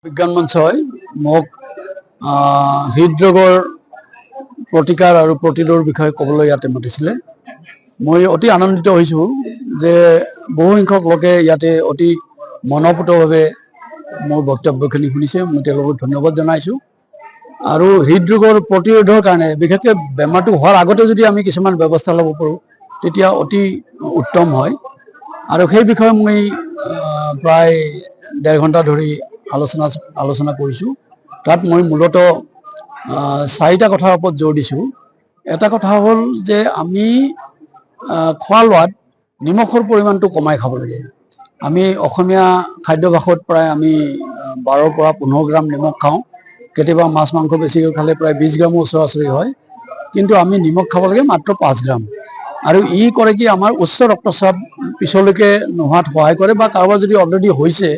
বিজ্ঞান মঞ্চই মোক হৃদৰোগৰ প্ৰতিকাৰ আৰু প্ৰতিৰোধৰ বিষয়ে ক'বলৈ ইয়াতে মাতিছিলে। মই অতি আনন্দিত হৈছোঁ যে বহু সংখ্যক লোকে ইয়াতে অতি মনোপুতভাৱে মোৰ বক্তব্যখিনি শুনিছে। মই তেওঁলোকক ধন্যবাদ জনাইছোঁ। আৰু হৃদৰোগৰ প্ৰতিৰোধৰ কাৰণে বিশেষকৈ বেমাৰটো হোৱাৰ আগতে যদি আমি কিছুমান ব্যৱস্থা ল'ব পাৰোঁ তেতিয়া অতি উত্তম হয়। আৰু সেই বিষয়ে মই প্ৰায় 1.5 ঘণ্টা ধৰি আলোচনা কৰিছোঁ। তাত মই মূলতঃ 4টা কথাৰ ওপৰত জোৰ দিছোঁ। এটা কথা হ'ল যে আমি খোৱা লোৱাত নিমখৰ পৰিমাণটো কমাই খাব লাগে। আমি অসমীয়া খাদ্যভাসত প্ৰায় আমি 12 পৰা 15 গ্ৰাম নিমখ খাওঁ। কেতিয়াবা মাছ মাংস বেছিকৈ খালে প্ৰায় 20 গ্ৰামো ওচৰা-ওচৰি হয়। কিন্তু আমি নিমখ খাব লাগে মাত্ৰ 5 গ্ৰাম। আৰু ই কৰে কি আমাৰ উচ্চ ৰক্তচাপ পিছলৈকে নোহোৱাত সহায় কৰে, বা কাৰোবাৰ যদি অলৰেডি হৈছে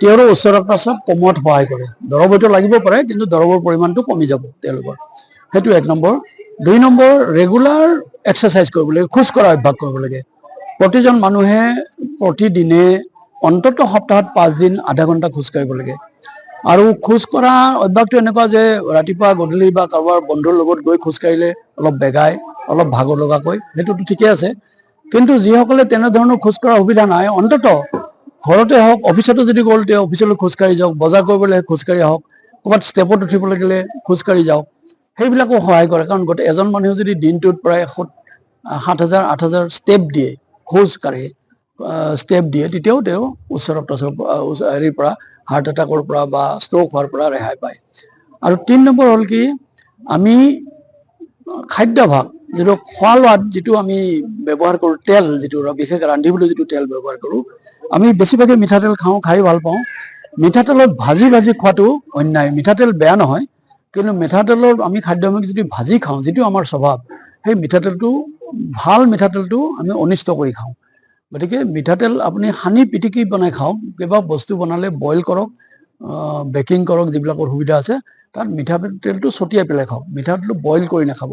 তেওঁৰো উচ্চ ৰক্তচাপ কমোৱাত সহায় কৰে। দৰৱ হয়তো লাগিব পাৰে, কিন্তু দৰৱৰ পৰিমাণটো কমি যাব তেওঁলোকৰ। সেইটো 1 নম্বৰ। 2 নম্বৰ, ৰেগুলাৰ এক্সাৰচাইজ কৰিব লাগে, খোজ কঢ়া অভ্যাস কৰিব লাগে। প্ৰতিজন মানুহে প্ৰতিদিনে অন্ততঃ সপ্তাহত 5 দিন আধা ঘণ্টা খোজ কাঢ়িব লাগে। আৰু খোজ কঢ়া অভ্যাসটো এনেকুৱা যে ৰাতিপুৱা গধূলি বা কাৰোবাৰ বন্ধুৰ লগত গৈ খোজ কাঢ়িলে অলপ বেগাই, অলপ ভাগৰ লগাকৈ, সেইটোতো ঠিকে আছে। কিন্তু যিসকলে তেনেধৰণৰ খোজ কঢ়াৰ সুবিধা নাই, অন্ততঃ ঘৰতে হওক, অফিচতো যদি গ'ল তেওঁ অফিচলৈ খোজকাঢ়ি যাওক, বজাৰ কৰিবলৈ খোজকাঢ়ি আহক, ক'ৰবাত ষ্টেপত উঠিব লাগিলে খোজকাঢ়ি যাওক। সেইবিলাকো সহায় কৰে। কাৰণ এজন মানুহে যদি দিনটোত প্ৰায় 7,000 8,000 ষ্টেপ দিয়ে, খোজ কাঢ়ে, ষ্টেপ দিয়ে, তেতিয়াও তেওঁ উচ্চ ৰক্তচাপ হেৰিৰ পৰা, হাৰ্ট এটাকৰ পৰা বা ষ্ট্ৰোক হোৱাৰ পৰা ৰেহাই পায়। আৰু 3 নম্বৰ হ'ল কি, আমি খাদ্যাভাস, যিটো খোৱা লোৱাত যিটো আমি ব্যৱহাৰ কৰোঁ, তেল যিটো বিশেষকৈ ৰান্ধিবলৈ যিটো তেল ব্যৱহাৰ কৰোঁ, আমি বেছিভাগে মিঠাতেল খাওঁ, খাই ভাল পাওঁ। মিঠাতেলত ভাজি খোৱাটো অন্যায়। মিঠাতেল বেয়া নহয়, কিন্তু মিঠাতেলৰ আমি খাদ্য যদি ভাজি খাওঁ, যিটো আমাৰ স্বভাৱ, সেই মিঠাতেলটো, ভাল মিঠাতেলটো আমি অনিষ্ট কৰি খাওঁ। গতিকে মিঠাতেল আপুনি সানি পিটিকি বনাই খাওক। কিবা বস্তু বনালে বইল কৰক, বেকিং কৰক, যিবিলাকৰ সুবিধা আছে, তাত মিঠাতেলটো ছটিয়াই পেলাই খাওক। মিঠাতেলটো বইল কৰি নাখাব।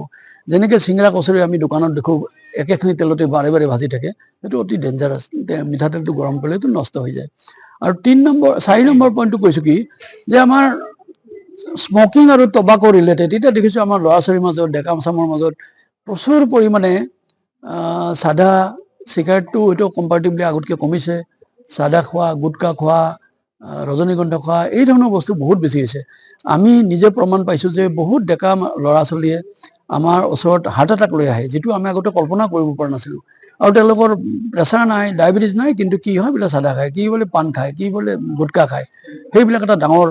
যেনেকৈ চিংৰা কচৰি আমি দোকানত দেখোঁ একেখিনি তেলতে বাৰে বাৰে ভাজি থাকে, সেইটো অতি ডেঞ্জাৰাছ। মিঠাতেলটো গৰম কৰিলেতো নষ্ট হৈ যায়। আৰু 4 নম্বৰ পইণ্টটো কৈছোঁ কি, যে আমাৰ স্মকিং আৰু টবাকো ৰিলেটেড, এতিয়া দেখিছোঁ আমাৰ ল'ৰা ছোৱালীৰ মাজত, ডেকা চামৰ মাজত প্ৰচুৰ পৰিমাণে চাধা, চিগাৰেটটো হয়তো কম্পাৰেটিভলি আগতকৈ কমিছে। চাধা খোৱা, গুটকা খোৱা, ৰজনীগন্ধা খোৱা, এই ধৰণৰ বস্তু বহুত বেছি হৈছে। আমি নিজে প্ৰমাণ পাইছোঁ যে বহুত ডেকা ল'ৰা ছোৱালীয়ে আমাৰ ওচৰত হাৰ্ট এটাক লৈ আহে, যিটো আমি আগতে কল্পনা কৰিব পৰা নাছিলোঁ। আৰু তেওঁলোকৰ প্ৰেছাৰ নাই, ডায়েবেটিছ নাই, কিন্তু কি হয়, বোলে চাধা খায়, কি বোলে পাণ খায়, কি বোলে গুটকা খায়। সেইবিলাক এটা ডাঙৰ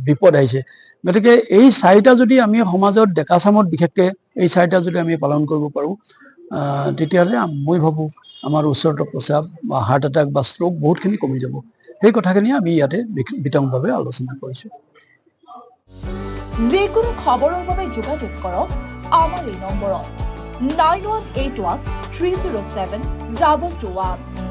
বিপদ আহিছে। গতিকে এই 4টা যদি আমি সমাজত, ডেকা চামত বিশেষকৈ এই 4টা যদি আমি পালন কৰিব পাৰোঁ, তেতিয়াহ'লে মই ভাবোঁ আমাৰ উচ্চ ৰক্তচাপ বা হাৰ্ট এটাক বা ষ্ট্ৰোক বহুতখিনি কমি যাব। সেই কথাখিনি আমি ইয়াতে বিতংভাৱে আলোচনা কৰিছোঁ। যিকোনো খবৰৰ বাবে যোগাযোগ কৰক আমাৰ এই নম্বৰত 9181 307 221।